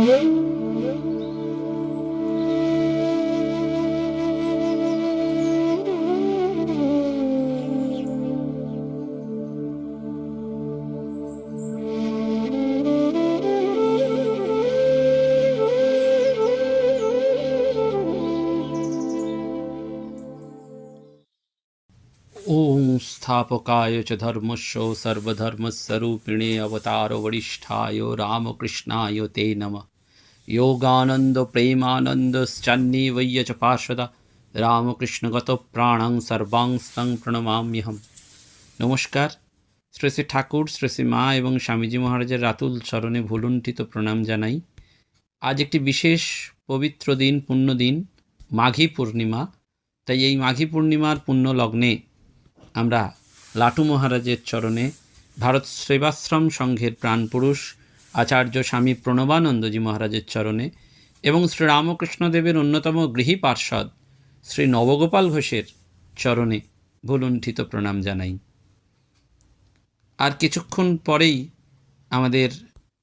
ओम स्थापकाय च धर्मस्य सर्वधर्मस्वरूपिणे अवतार वरिष्ठाय रामकृष्णाय ते नमः। योगानंद प्रेमानंदश्चान्निवय्य च पार्षदा रामकृष्णगत प्राणं सर्वांस्तं प्रणमाम्यहम। नमस्कार। শ্রী শ্রী ঠাকুর, শ্রী শ্রী মা এবং স্বামীজি মহারাজের রাতুল চরণে ভুলুণ্ঠিত প্রণাম জানাই। আজ একটি বিশেষ পবিত্র দিন, পুণ্য দিন, মাঘী পূর্ণিমা। তাই এই মাঘী পূর্ণিমার পুণ্য লগ্নে আমরা লাটু মহারাজের চরণে, ভারত সেবাশ্রম সংঘের প্রাণপুরুষ আচার্য স্বামী প্রণবানন্দজি মহারাজের চরণে এবং শ্রী রামকৃষ্ণদেবের অন্যতম গৃহী পার্ষদ শ্রী নবগোপাল ঘোষের চরণে ভুলুণ্ঠিত প্রণাম জানাই। আর কিছুক্ষণ পরেই আমাদের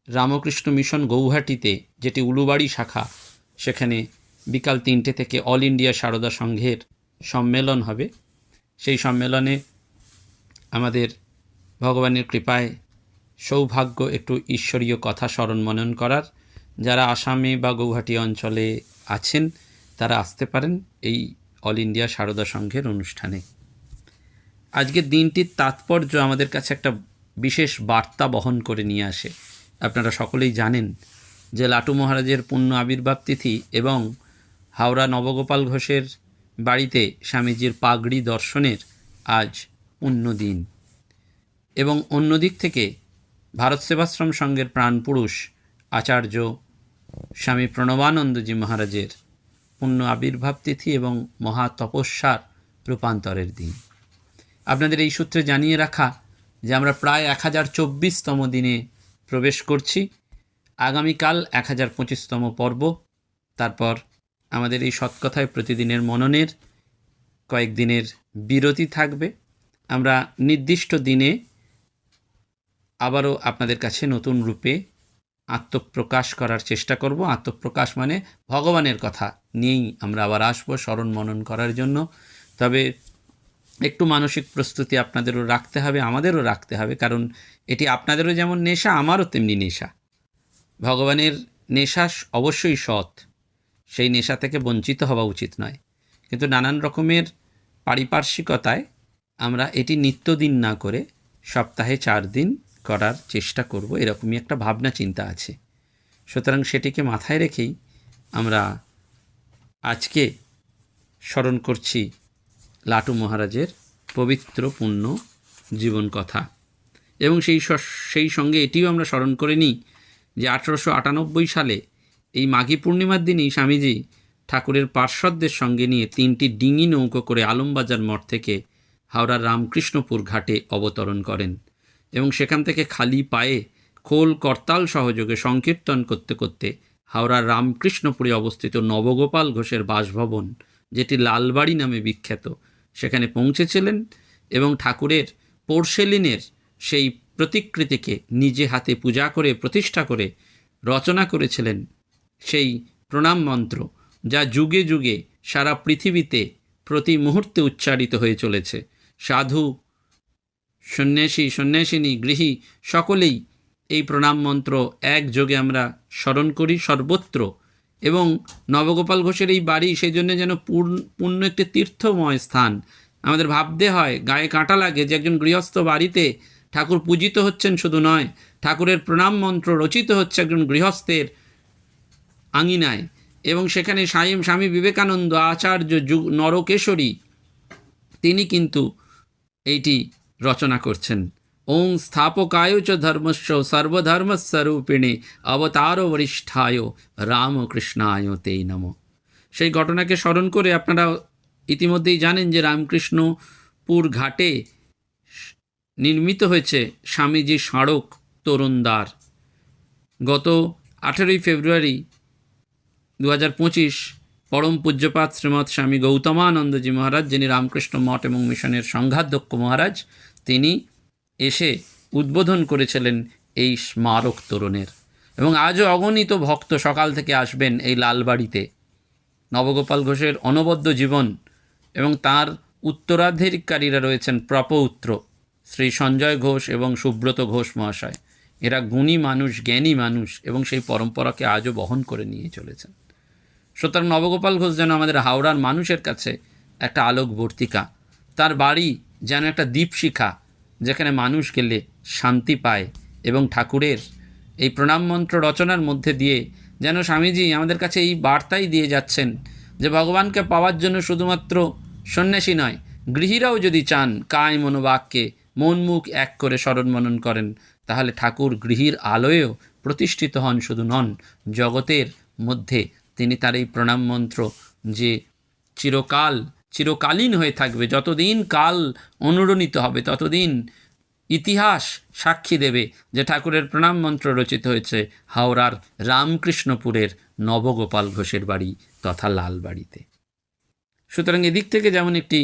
রামকৃষ্ণ মিশন গৌহাটিতে, যেটি উলুবাড়ি শাখা, সেখানে বিকাল 3টে থেকে অল ইন্ডিয়া সারদা সংঘের সম্মেলন হবে। সেই সম্মেলনে আমাদের ভগবানের কৃপায় সৌভাগ্য একটু ঈশ্বরীয় কথা স্মরণ মনন করার। যারা আসামে বা গৌহাটি অঞ্চলে আছেন তারা আসতে পারেন এই অল ইন্ডিয়া সারদা সংঘের অনুষ্ঠানে। আজকের দিনটির তাৎপর্য আমাদের কাছে একটা বিশেষ বার্তা বহন করে নিয়ে আসে। আপনারা সকলেই জানেন যে লাটু মহারাজের পূর্ণ আবির্ভাব তিথি এবং হাওড়া নবগোপাল ঘোষের বাড়িতে স্বামীজির পাগড়ি দর্শনের আজ পুণ্য দিন। এবং অন্যদিক থেকে ভারত সেবাশ্রম সংঘের প্রাণপুরুষ আচার্য স্বামী প্রণবানন্দজি মহারাজের পূর্ণ আবির্ভাব তিথি এবং মহা তপস্যার রূপান্তরের দিন। আপনাদের এই সূত্রে জানিয়ে রাখা যে আমরা প্রায় 1024তম দিনে প্রবেশ করছি। আগামীকাল 1025তম পর্ব। তারপর আমাদের এই সৎকথায় প্রতিদিনের মননের কয়েকদিনের বিরতি থাকবে। আমরা নির্দিষ্ট দিনে আবারও আপনাদের কাছে নতুন রূপে আত্মপ্রকাশ করার চেষ্টা করব। আত্মপ্রকাশ মানে ভগবানের কথা নিয়েই আমরা আবার আসবো স্মরণ মনন করার জন্য। তবে একটু মানসিক প্রস্তুতি আপনাদেরও রাখতে হবে, আমাদেরও রাখতে হবে, কারণ এটি আপনাদেরও যেমন নেশা, আমারও তেমনি নেশা। ভগবানের নেশা অবশ্যই সৎ, সেই নেশা থেকে বঞ্চিত হওয়া উচিত নয়, কিন্তু নানান রকমের পারিপার্শ্বিকতায় আমরা এটি নিত্যদিন না করে সপ্তাহে 4 দিন করার চেষ্টা করব, এরকমই একটা ভাবনা চিন্তা আছে। সুতরাং সেটিকে মাথায় রেখেই আমরা আজকে স্মরণ করছি লাটু মহারাজের পবিত্র পুণ্য জীবন কথা। এবং সেই সঙ্গে এটিও আমরা স্মরণ করে নিই যে 1898 সালে এই মাঘী পূর্ণিমার দিনই স্বামীজি ঠাকুরের পার্শ্বদের সঙ্গে নিয়ে 3টি ডিঙি নৌকো করে আলমবাজার মঠ থেকে হাওড়ার রামকৃষ্ণপুর ঘাটে অবতরণ করেন এবং সেখান থেকে খালি পায়ে খোল করতাল সহযোগে সংকীর্তন করতে করতে হাওড়ার রামকৃষ্ণপুরে অবস্থিত নবগোপাল ঘোষের বাসভবন, যেটি লালবাড়ি নামে বিখ্যাত, সেখানে পৌঁছেছিলেন এবং ঠাকুরের পোর্সেলিনের সেই প্রতিকৃতিকে নিজে হাতে পূজা করে প্রতিষ্ঠা করে রচনা করেছিলেন সেই প্রণাম মন্ত্র, যা যুগে যুগে সারা পৃথিবীতে প্রতি মুহূর্তে উচ্চারিত হয়ে চলেছে। সাধু, সন্ন্যাসী, সন্ন্যাসিনী, গৃহী সকলেই এই প্রণাম মন্ত্র একযোগে আমরা স্মরণ করি সর্বত্র। এবং নবগোপাল ঘোষের এই বাড়ি সেই জন্য যেন পূর্ণ একটি তীর্থময় স্থান। আমাদের ভাবতে হয়, গায়ে কাঁটা লাগে যে একজন গৃহস্থ বাড়িতে ঠাকুর পূজিত হচ্ছেন শুধু নয়, ঠাকুরের প্রণাম মন্ত্র রচিত হচ্ছে একজন গৃহস্থের আঙিনায়। এবং সেখানে স্বামী বিবেকানন্দ আচার্য নরকেশরী তিনি কিন্তু এইটি রচনা করছেন। ওং স্থাপকায় চ ধর্মস্য সর্বধর্মস্বরূপিণে অবতার বরিষ্ঠায় রামকৃষ্ণায় তে নমঃ। সেই ঘটনাকে স্মরণ করে আপনারা ইতিমধ্যেই জানেন যে রামকৃষ্ণপুর ঘাটে নির্মিত হয়েছে স্বামীজি স্মারক তরুণদ্বার। গত 18ই ফেব্রুয়ারি 2025 পরম পূজ্যপাত শ্রীমৎ স্বামী গৌতমানন্দজি মহারাজ, যিনি রামকৃষ্ণ মঠ এবং মিশনের সংঘাধ্যক্ষ মহারাজ, তিনি এসে উদ্বোধন করেছিলেন এই স্মারক তোরণের। এবং আজও অগণিত ভক্ত সকাল থেকে আসবেন এই লালবাড়িতে। নবগোপাল ঘোষের অনবদ্য জীবন এবং তার উত্তরাধিকারীরা রয়েছেন প্রপৌত্র শ্রী সঞ্জয় ঘোষ এবং সুব্রত ঘোষ মহাশয়। এরা গুণী মানুষ, জ্ঞানী মানুষ এবং সেই পরম্পরাকে আজও বহন করে নিয়ে চলেছেন। সুতরাং নবগোপাল ঘোষ যেন আমাদের হাওড়ার মানুষের কাছে একটা আলোকবর্তিকা। তার বাড়ি যেন একটা দীপশিখা, যেখানে মানুষ গেলে শান্তি পায়। এবং ঠাকুরের এই প্রণাম মন্ত্র রচনার মধ্যে দিয়ে যেন স্বামীজি আমাদের কাছে এই বার্তাই দিয়ে যাচ্ছেন যে ভগবানকে পাওয়ার জন্য শুধুমাত্র সন্ন্যাসী নয়, গৃহীরাও যদি চান কায় মনোবাক্যে মন মুখ এক করে স্মরণ মনন করেন, তাহলে ঠাকুর গৃহীর আলোয়েও প্রতিষ্ঠিত হন। শুধু নন, জগতের মধ্যে তিনি তার এই প্রণাম মন্ত্র যে চিরকালীন হয়ে থাকবে, যতদিন কাল অনুরণিত হবে ততদিন ইতিহাস সাক্ষী দেবে যে ঠাকুরের প্রণাম মন্ত্র রচিত হয়েছে হাওড়ার রামকৃষ্ণপুরের নবগোপাল ঘোষের বাড়ি তথা লালবাড়িতে। সুতরাং এদিক থেকে যেমন একটি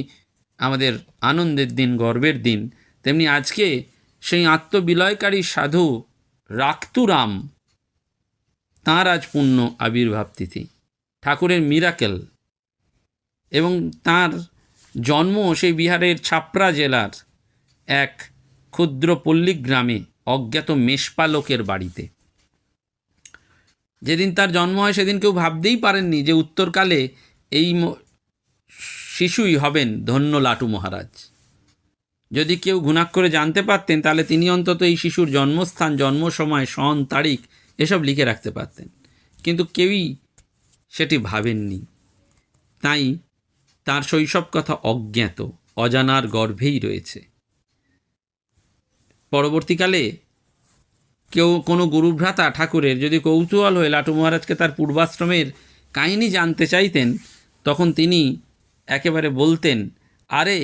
আমাদের আনন্দের দিন, গর্বের দিন, তেমনি আজকে সেই আত্মবিলয়কারী সাধু রাক্তুরাম, তাঁর আজ পুণ্য আবির্ভাব তিথি। ঠাকুরের মিরাকেল এবং তাঁর জন্ম সেই বিহারের ছাপরা জেলার এক ক্ষুদ্র পল্লী গ্রামে অজ্ঞাত মেষপালকের বাড়িতে। যেদিন তার জন্ম হয় সেদিন কেউ ভাবতেই পারেননি যে উত্তরকালে এই শিশুই হবেন ধন্য লাটু মহারাজ। যদি কেউ ঘুণাক্ষরে জানতে পারতেন তাহলে তিনি অন্তত এই শিশুর জন্মস্থান, জন্ম সময়, সন, তারিখ এসব লিখে রাখতে পারতেন, কিন্তু কেউই সেটি ভাবেননি। তাই তার শৈশব কথা অজ্ঞাত, অজানার গর্ভেই রয়েছে। পরবর্তীকালে কেউ কোনো গুরুভ্রাতা ঠাকুরের যদি কৌতূহল হয়ে লাটু মহারাজকে তার পূর্বাশ্রমের কাহিনী জানতে চাইতেন, তখন তিনি একেবারে বলতেন, আরে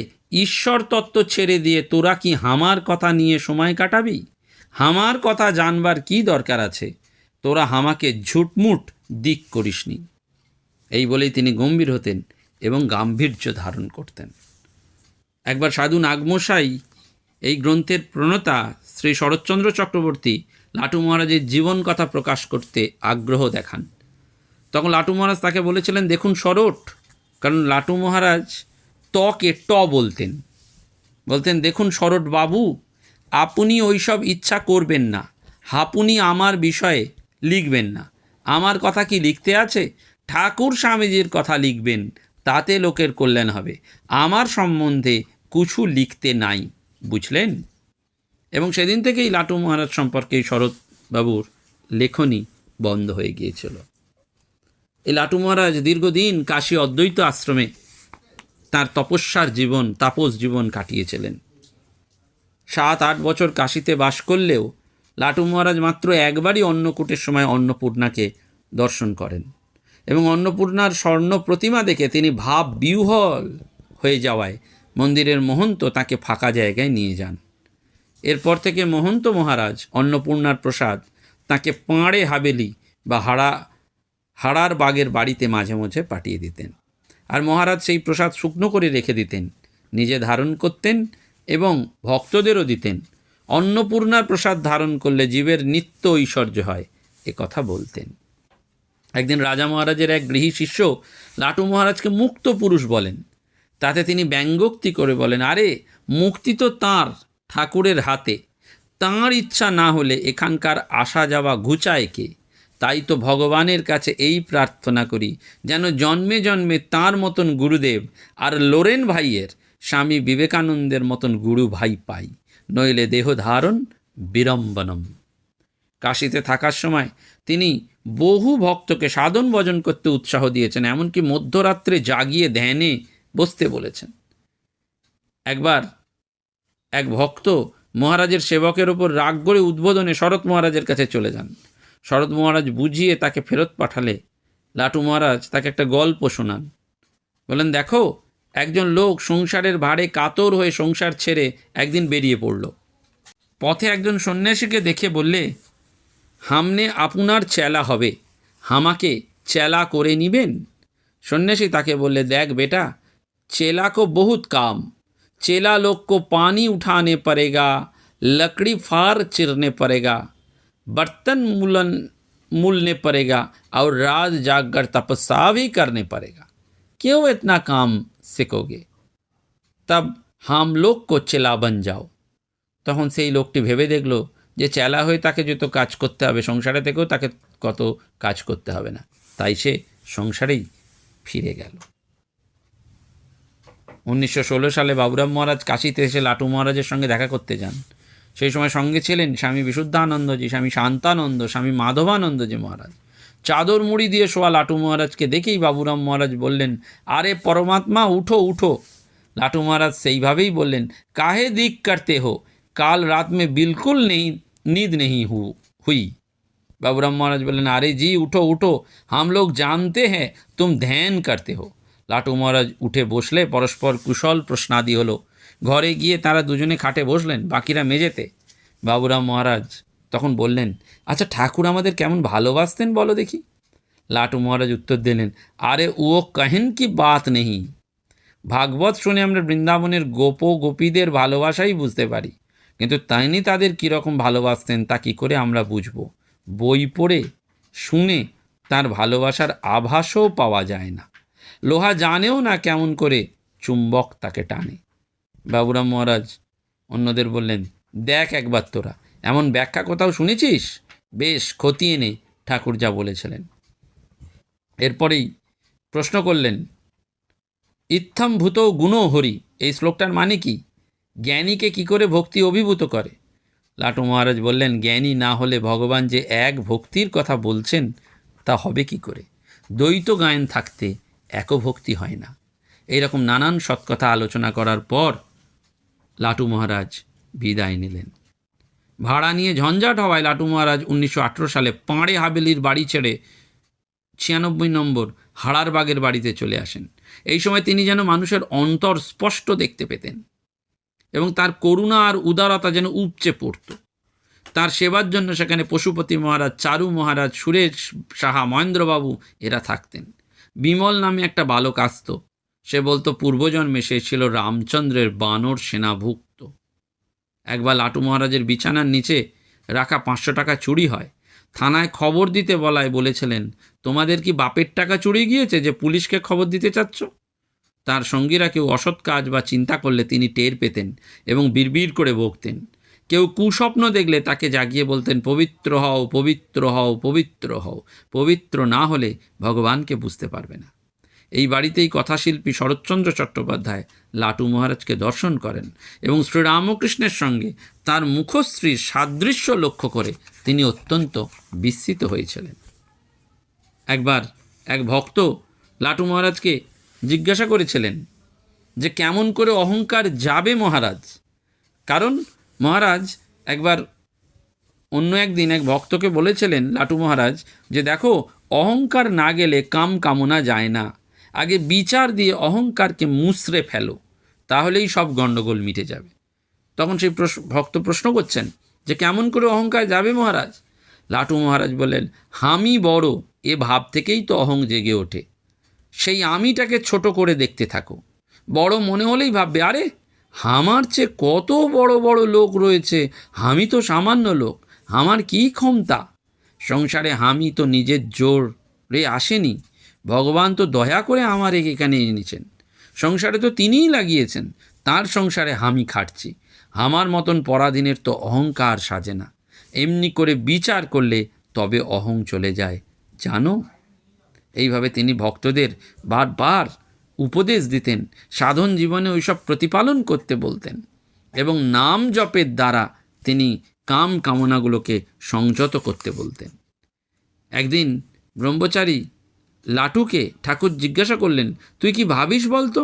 ঈশ্বর তত্ত্ব ছেড়ে দিয়ে তোরা কি হামার কথা নিয়ে সময় কাটাবি? হামার কথা জানবার কি দরকার আছে? তোরা হামাকে ঝুটমুট দিক করিসনি। এই বলেই তিনি গম্ভীর হতেন এবং গাম্ভীর্য ধারণ করতেন। একবার সাধু নাগমশাই এই গ্রন্থের প্রণেতা শ্রী শরৎচন্দ্র চক্রবর্তী লাটু মহারাজের জীবন কথা প্রকাশ করতে আগ্রহ দেখান। তখন লাটু মহারাজ তাকে বলেছিলেন, দেখুন শরৎ, কারণ লাটু মহারাজ তকে ট বলতেন, দেখুন শরৎ বাবু, আপনি ওইসব ইচ্ছা করবেন না, আপনি আমার বিষয়ে লিখবেন না। আমার কথা কি লিখতে আছে? ঠাকুর স্বামীজির কথা লিখবেন, তাতে লোকের কল্যাণ হবে। আমার সম্বন্ধে কিছু লিখতে নাই, বুঝলেন? এবং সেদিন থেকেই লাটু মহারাজ সম্পর্কে শরৎবাবুর লেখনী বন্ধ হয়ে গিয়েছিল। এই লাটু মহারাজ দীর্ঘদিন কাশী অদ্বৈত আশ্রমে তার তপস্যার জীবন, তাপস জীবন কাটিয়েছিলেন। 7-8 বছর কাশীতে বাস করলেও লাটু মহারাজ মাত্র একবারই অন্নকূটের সময় অন্নপূর্ণাকে দর্শন করেন এবং অন্নপূর্ণার স্বর্ণ প্রতিমা দেখে তিনি ভাব বিহ্বল হয়ে যাওয়ায় মন্দিরের মহন্ত তাকে ফাঁকা জায়গায় নিয়ে যান। এরপর থেকে মহন্ত মহারাজ অন্নপূর্ণার প্রসাদ তাকে পাঁড়ে হাবেলি বা হাড়ার বাগের বাড়িতে মাঝে মাঝে পাঠিয়ে দিতেন, আর মহারাজ সেই প্রসাদ শুকনো করে রেখে দিতেন, নিজে ধারণ করতেন এবং ভক্তদেরও দিতেন। অন্নপূর্ণার প্রসাদ ধারণ করলে জীবের নিত্য ঐশ্বর্য হয়, এ কথা বলতেন। একদিন রাজা মহারাজের এক গৃহী শিষ্য লাটু মহারাজকে মুক্ত পুরুষ বলেন। তাতে তিনি ব্যঙ্গোক্তি করে বলেন, আরে মুক্তি তো তাঁর ঠাকুরের হাতে, তাঁর ইচ্ছা না হলে এখানকার আসা যাওয়া ঘুচায় কে? তাই তো ভগবানের কাছে এই প্রার্থনা করি যেন জন্মে জন্মে তাঁর মতন গুরুদেব আর লোরেন ভাইয়ের স্বামী বিবেকানন্দের মতন গুরু ভাই পাই, নইলে দেহ ধারণ বিড়ম্বনম। কাশীতে থাকার সময় তিনি বহু ভক্তকে সাধন ভজন করতে উৎসাহ দিয়েছেন, এমনকি মধ্যরাত্রে জাগিয়ে ধ্যানে বসতে বলেছেন। একবার এক ভক্ত মহারাজের সেবকের ওপর রাগ করে উদ্বোধনে শরৎ মহারাজের কাছে চলে যান। শরৎ মহারাজ বুঝিয়ে তাকে ফেরত পাঠালে লাটু মহারাজ তাকে একটা গল্প শোনান। বলেন, দেখো, একজন লোক সংসারের ভারে কাতর হয়ে সংসার ছেড়ে একদিন বেরিয়ে পড়ল। পথে একজন সন্ন্যাসীকে দেখে বললে, হামনে আপনার চেলা হবে, হামাকে চেলা করে নিবেন? সন্ন্যাসী তাকে বললে, দেখ বেটা, चेला को बहुत काम, चेला लोग को पानी उठाने पड़ेगा, लकड़ी फार चिरने पड़ेगा, बर्तन मूलने पड़ेगा और रात जाग कर तपस्या भी करने पड़ेगा। क्यों इतना काम सीखोगे? तब हम लोग को চেলা बन जाओ। তখন সেই লোকটি ভেবে দেখল যে চেলা হয়ে তাকে যত কাজ করতে হবে সংসারে থেকেও তাকে কত কাজ করতে হবে না, তাই সে সংসারেই ফিরে গেল। 1916 সালে বাবুরাম মহারাজ কাশীতে এসে লাটু মহারাজের সঙ্গে দেখা করতে যান। সেই সময় সঙ্গে ছিলেন স্বামী বিশুদ্ধানন্দজি, স্বামী শান্তানন্দ, স্বামী মাধবানন্দজি মহারাজ। চাদর মুড়ি দিয়ে শোয়া লাটু মহারাজকে দেখেই বাবুরাম মহারাজ বললেন, আরে পরমাত্মা উঠো উঠো। লাটু মহারাজ সেইভাবেই বললেন, কাহে দিক করতে হো, কাল রাত में बिल्कुल नहीं नींद नहीं हुई। बाबूराम महाराज बोलें, अरे जी उठो उठो, हम लोग जानते हैं तुम ध्यान करते हो। लाटू महाराज उठे बसले, परस्पर कुशल प्रश्नादि हलो। घरे गিয়ে তারা দুজনে খাটে বসলেন, বাকিরা মেঝেতে। বাবুরাম মহারাজ তখন বললেন, আচ্ছা ঠাকুর আমাদের কেমন ভালোবাসতেন বলো দেখি। লাটু মহারাজ উত্তর দিলেন, আরে ও কহেন কি বাত নেই। ভাগবত শুনে আমরা বৃন্দাবনের গোপ গোপীদের ভালোবাসাই বুঝতে পারি, কিন্তু তিনি তাদের কীরকম ভালোবাসতেন তা কী করে আমরা বুঝব? বই পড়ে শুনে তার ভালোবাসার আভাসও পাওয়া যায় না। লোহা জানেও না কেমন করে চুম্বক তাকে টানে। বাবুরাম মহারাজ অন্যদের বললেন, দেখ একবার তোরা, এমন ব্যাখ্যা কোথাও শুনেছিস? বেশ খতিয়ে নে ঠাকুর যা বলেছিলেন। এরপরেই প্রশ্ন করলেন, ইত্থম ভূত গুণ হরি, এই শ্লোকটার মানে কি? জ্ঞানীকে কি করে ভক্তি অভিভূত করে? লাটু মহারাজ বললেন, জ্ঞানী না হলে ভগবান যে এক ভক্তির কথা বলছেন তা হবে কি করে? দ্বৈত গায়ন থাকতে এক ভক্তি হয় না। এইরকম নানান সৎকথা আলোচনা করার পর লাটু মহারাজ বিদায় নিলেন। ভাড়া নিয়ে ঝঞ্ঝাট হওয়ায় লাটু মহারাজ 1918 সালে পাঁড়ে হাবেলির বাড়ি ছেড়ে 96 নম্বর হাড়ারবাগের বাড়িতে চলে আসেন। এই সময় তিনি যেন মানুষের অন্তর স্পষ্ট দেখতে পেতেন এবং তার করুণা আর উদারতা যেন উপচে পড়ত। তার সেবার জন্য সেখানে পশুপতি মহারাজ, চারু মহারাজ, সুরেশ সাহা, মহেন্দ্রবাবু এরা থাকতেন। বিমল নামে একটা বালক আসত, সে বলতো পূর্বজন্মে সে ছিল রামচন্দ্রের বানর সেনাভুক্ত। একবার লাটু মহারাজের বিছানার নিচে রাখা 500 টাকা চুরি হয়। থানায় খবর দিতে বলায় বলেছিলেন, তোমাদের কি বাপের টাকা চুরি গিয়েছে যে পুলিশকে খবর দিতে চাচ্ছ? তার সঙ্গীরা কেউ অসৎ কাজ বা চিন্তা করলে তিনি টের পেতেন এবং বিড়বিড় করে বকতেন। কেউ কুস্বপ্ন দেখলে তাকে জাগিয়ে বলতেন, পবিত্র হও, পবিত্র হও, পবিত্র হও। পবিত্র না হলে ভগবানকে বুঝতে পারবে না। এই বাড়িতেই কথাশিল্পী শরৎচন্দ্র চট্টোপাধ্যায় লাটু মহারাজকে দর্শন করেন এবং শ্রীরামকৃষ্ণের সঙ্গে তার মুখশ্রীর সাদৃশ্য লক্ষ্য করে তিনি অত্যন্ত বিস্মিত হয়েছিলেন। একবার এক ভক্ত লাটু মহারাজকে জিজ্ঞাসা করেছিলেন যে কেমন করে অহংকার যাবে মহারাজ। কারণ মহারাজ একবার অন্য একদিন এক ভক্তকে বলেছিলেন লাটু মহারাজ যে দেখো, অহংকার না গেলে কাম কামনা যায় না, আগে বিচার দিয়ে অহংকারকে মুছড়ে ফেলো, তাহলেই সব গণ্ডগোল মিটে যাবে। তখন সেই ভক্ত প্রশ্ন করছেন যে কেমন করে অহংকার যাবে মহারাজ? লাটু মহারাজ বললেন, আমি বড় এ ভাব থেকেই তো অহং জেগে ওঠে। সেই আমিটাকে ছোট করে দেখতে থাকো। বড় মনে হলেই ভাববে, আরে আমার চেয়ে কত বড় বড় লোক রয়েছে, আমি তো সামান্য লোক, আমার কি ক্ষমতা? সংসারে আমি তো নিজের জোরে আসেনি, ভগবান তো দয়া করে আমার এখানে এনেছেন। সংসারে তো তিনিই লাগিয়েছেন, তার সংসারে আমি খাটছি। আমার মতন পরাধীনের তো অহংকার সাজে না। এমনি করে বিচার করলে তবে অহং চলে যায় জানো। এইভাবে তিনি ভক্তদের বারবার উপদেশ দিতেন, সাধন জীবনে ওইসব প্রতিপালন করতে বলতেন এবং নাম জপের দ্বারা তিনি কাম কামনাগুলোকে সংযত করতে বলতেন। একদিন ব্রহ্মচারী লাটুকে ঠাকুর জিজ্ঞাসা করলেন, তুই কি ভাবিস বলতো?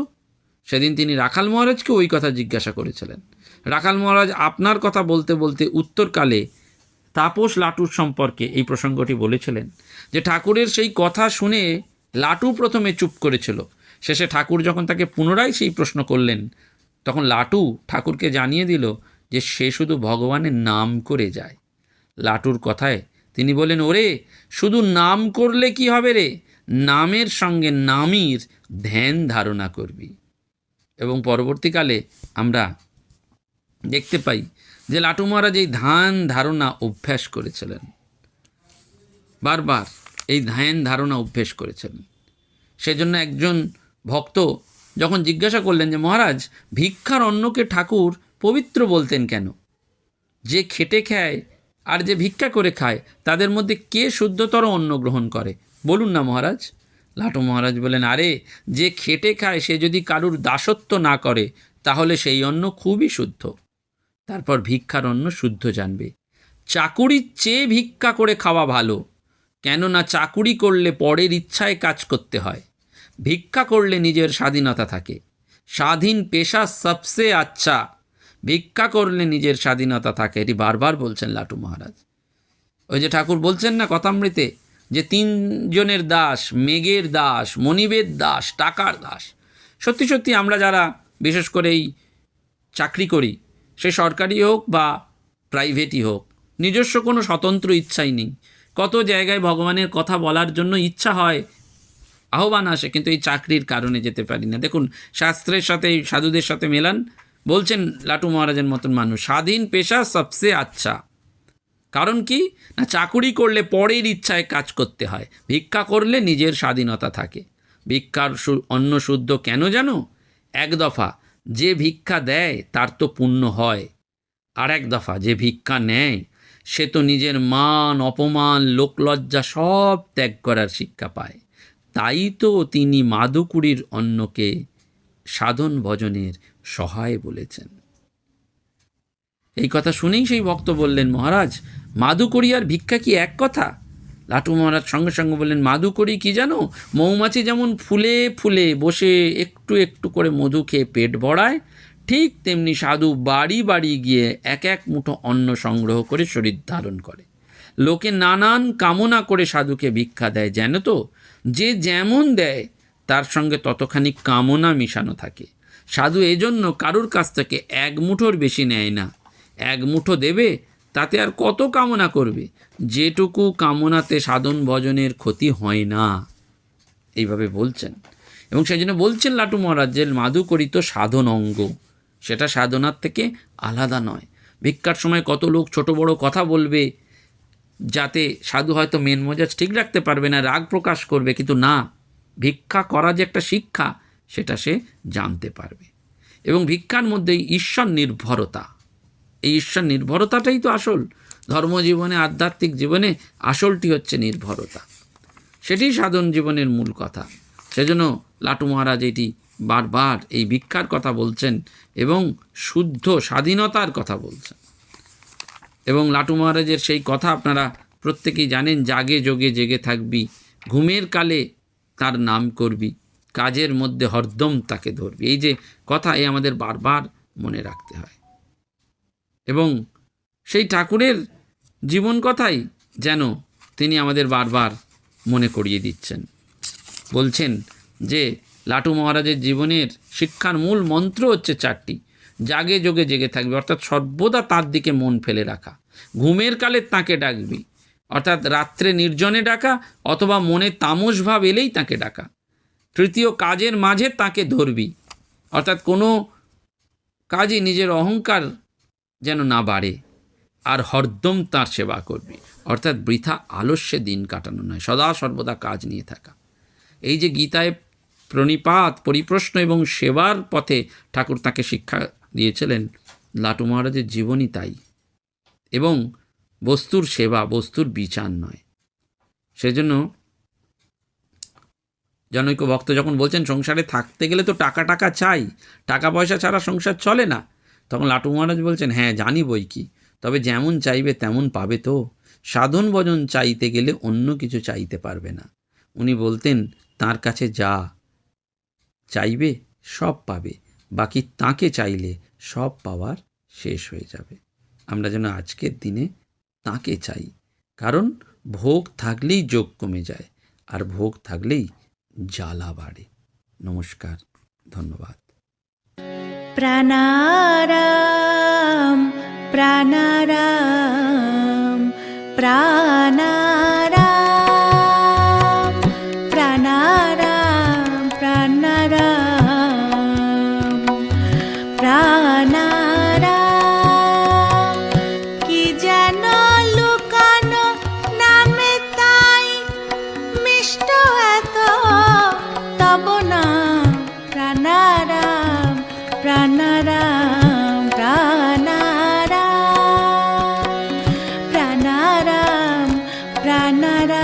সেদিন তিনি রাখাল মহারাজকে ওই কথা জিজ্ঞাসা করেছিলেন। রাখাল মহারাজ আপনার কথা বলতে বলতে উত্তরকালে তাপস লাটুর সম্পর্কে এই প্রসঙ্গটি বলেছিলেন যে ঠাকুরের সেই কথা শুনে লাটু প্রথমে চুপ করেছিল। শেষে ঠাকুর যখন তাকে পুনরায় সেই প্রশ্ন করলেন, তখন লাটু ঠাকুরকে জানিয়ে দিল যে সে শুধু ভগবানের নাম করে যায়। লাটুর কথায় তিনি বলেন, ওরে শুধু নাম করলে কি হবে রে, নামের সঙ্গে নামীর ধ্যান ধারণা করবি। এবং পরবর্তীকালে আমরা দেখতে পাই যে লাটু মহারাজ এই ধ্যান ধারণা অভ্যাস করেছিলেন। বারবার এই ধ্যান ধারণা অভ্যেস করেছেন। সেজন্য একজন ভক্ত যখন জিজ্ঞাসা করলেন যে মহারাজ, ভিক্ষার অন্নকে ঠাকুর পবিত্র বলতেন কেন? যে খেটে খায় আর যে ভিক্ষা করে খায় তাদের মধ্যে কে শুদ্ধতর অন্ন গ্রহণ করে বলুন না মহারাজ। লাটু মহারাজ বলেন, আরে যে খেটে খায় সে যদি কারুর দাসত্ব না করে তাহলে সেই অন্ন খুবই শুদ্ধ। তারপর ভিক্ষার অন্ন শুদ্ধ জানবে। চাকুরির চেয়ে ভিক্ষা করে খাওয়া ভালো, কেননা চাকুরি করলে পরের ইচ্ছায় কাজ করতে হয়, ভিক্ষা করলে নিজের স্বাধীনতা থাকে। স্বাধীন পেশা সবসে আচ্ছা, ভিক্ষা করলে নিজের স্বাধীনতা থাকে। এটি বারবার বলছেন লাটু মহারাজ। ওই যে ঠাকুর বলছেন না কথামৃতে, যে তিনজনের দাস, মেঘের দাস, মনিবের দাস, টাকার দাস। সত্যি সত্যি আমরা যারা বিশেষ করে এই চাকরি করি, সে সরকারি হোক বা প্রাইভেটই হোক, নিজস্ব কোনো স্বতন্ত্র ইচ্ছাই নেই। কত জায়গায় ভগবানের কথা বলার জন্য ইচ্ছা হয়, আহ্বান আসে, কিন্তু এই চাকরির কারণে যেতে পারি না। দেখুন শাস্ত্রের সাথে সাধুদের সাথে মেলান, বলছেন লাটু মহারাজের মতন মানুষ, স্বাধীন পেশা সবসে আচ্ছা। কারণ কি না, চাকুরি করলে পরের ইচ্ছায় কাজ করতে হয়, ভিক্ষা করলে নিজের স্বাধীনতা থাকে। ভিক্ষার অন্ন শুদ্ধ কেন জানো? এক দফা যে ভিক্ষা দেয় তার তো পুণ্য হয়, আর এক দফা যে ভিক্ষা নেয় সে তো নিজের মান, অপমান, লোকলজ্জা সব ত্যাগ করার শিক্ষা পায়। তাই তো তিনি মাধুকুরীর অন্নকে সাধন ভজনের সহায় বলেছেন। এই কথা শুনেই সেই ভক্ত বললেন, মহারাজ মাধুকরী আর ভিক্ষা কি এক কথা? লাটু মহারাজ সঙ্গে সঙ্গে বললেন, মাধুকরী কি জানো? মৌমাছি যেমন ফুলে ফুলে বসে একটু একটু করে মধু খেয়ে পেট ভরায়, ঠিক তেমনি সাধু বাড়ি বাড়ি গিয়ে এক এক মুঠো অন্ন সংগ্রহ করে শরীর ধারণ করে। লোকে নানান কামনা করে সাধুকে ভিক্ষা দেয়, জানো তো? যে যেমন দেয় তার সঙ্গে ততখানি কামনা মিশানো থাকে। সাধু এজন্য কারুর কাছ থেকে এক মুঠোর বেশি নেয় না। এক মুঠো দেবে, তাতে আর কত কামনা করবে? যেটুকু কামনাতে সাধন ভজনের ক্ষতি হয় না, এইভাবে বলছেন। এবং সেই জন্য বলছেন লাটু মহারাজ যে মাধুকরী তো সাধন অঙ্গ, সেটা সাধনার থেকে আলাদা নয়। ভিক্ষার সময় কত লোক ছোট বড় কথা বলবে, যাতে সাধু হয়তো মেন মেজাজ ঠিক রাখতে পারবে না, রাগ প্রকাশ করবে, কিন্তু না, ভিক্ষা করা যে একটা শিক্ষা সেটা সে জানতে পারবে। এবং ভিক্ষার মধ্যেই ঈশ্বর নির্ভরতা, এই ঈশ্বর নির্ভরতাটাই তো আসল। ধর্মজীবনে, আধ্যাত্মিক জীবনে আসলটি হচ্ছে নির্ভরতা, সেটি সাধন জীবনের মূল কথা। সেজন্য লাটু মহারাজ এটি বারবার এই ভিক্ষার কথা বলছেন এবং শুদ্ধ স্বাধীনতার কথা বলছেন। এবং লাটু মহারাজের সেই কথা আপনারা প্রত্যেকেই জানেন, জাগে যোগে জেগে থাকবি, ঘুমের কালে তার নাম করবি, কাজের মধ্যে হরদম তাকে ধরবি। এই যে কথা, এই আমাদের বারবার মনে রাখতে হয়। এবং সেই ঠাকুরের জীবন কথাই যেন তিনি আমাদের বারবার মনে করিয়ে দিচ্ছেন। বলছেন যে লাটু মহারাজের জীবনের শিক্ষার মূল মন্ত্র হচ্ছে চারটি। জাগে যোগে জেগে থাকবে, অর্থাৎ সর্বদা তার দিকে মন ফেলে রাখা। ঘুমের কালে তাকে ডাকবি, অর্থাৎ রাত্রে নির্জনে ডাকা, অথবা মনে তামস ভাব এলেই তাকে ডাকা। তৃতীয়, কাজের মাঝে তাকে ধরবি, অর্থাৎ কোনো কাজে নিজের অহংকার যেন না বাড়ে। আর হরদম তার সেবা করবি, অর্থাৎ বৃথা আলস্যে দিন কাটানো নয়, সদা সর্বদা কাজ নিয়ে থাকা। এই যে গীতায় প্রণিপাত, পরিপ্রশ্ন এবং সেবার পথে ঠাকুর তাকে শিক্ষা দিয়েছিলেন, লাটু মহারাজের জীবনই তাই। এবং বস্তুর সেবা, বস্তুর বিচার নয়। সেজন্য জনৈক ভক্ত যখন বলছেন সংসারে থাকতে গেলে তো টাকা টাকা চাই, টাকা পয়সা ছাড়া সংসার চলে না, তখন লাটু মহারাজ বলছেন, হ্যাঁ জানি বই কি, তবে যেমন চাইবে তেমন পাবে তো। সাধন ভজন চাইতে গেলে অন্য কিছু চাইতে পারবে না। উনি বলতেন, তার কাছে যা চাইবে সব পাবে, বাকি তাকে চাইলে সব পাওয়ার শেষ হয়ে যাবে। আমরা যেন আজকের দিনে তাকে চাই, কারণ ভোগ থাকলেই যোগ কমে যায়, আর ভোগ থাকলেই জ্বালা বাড়ে। নমস্কার, ধন্যবাদ। প্রাণারাম প্রাণারাম প্রাণারাম প্রাণারাম প্রাণারাম প্রাণারাম। কি যেন লুকানো নামে তার नारायण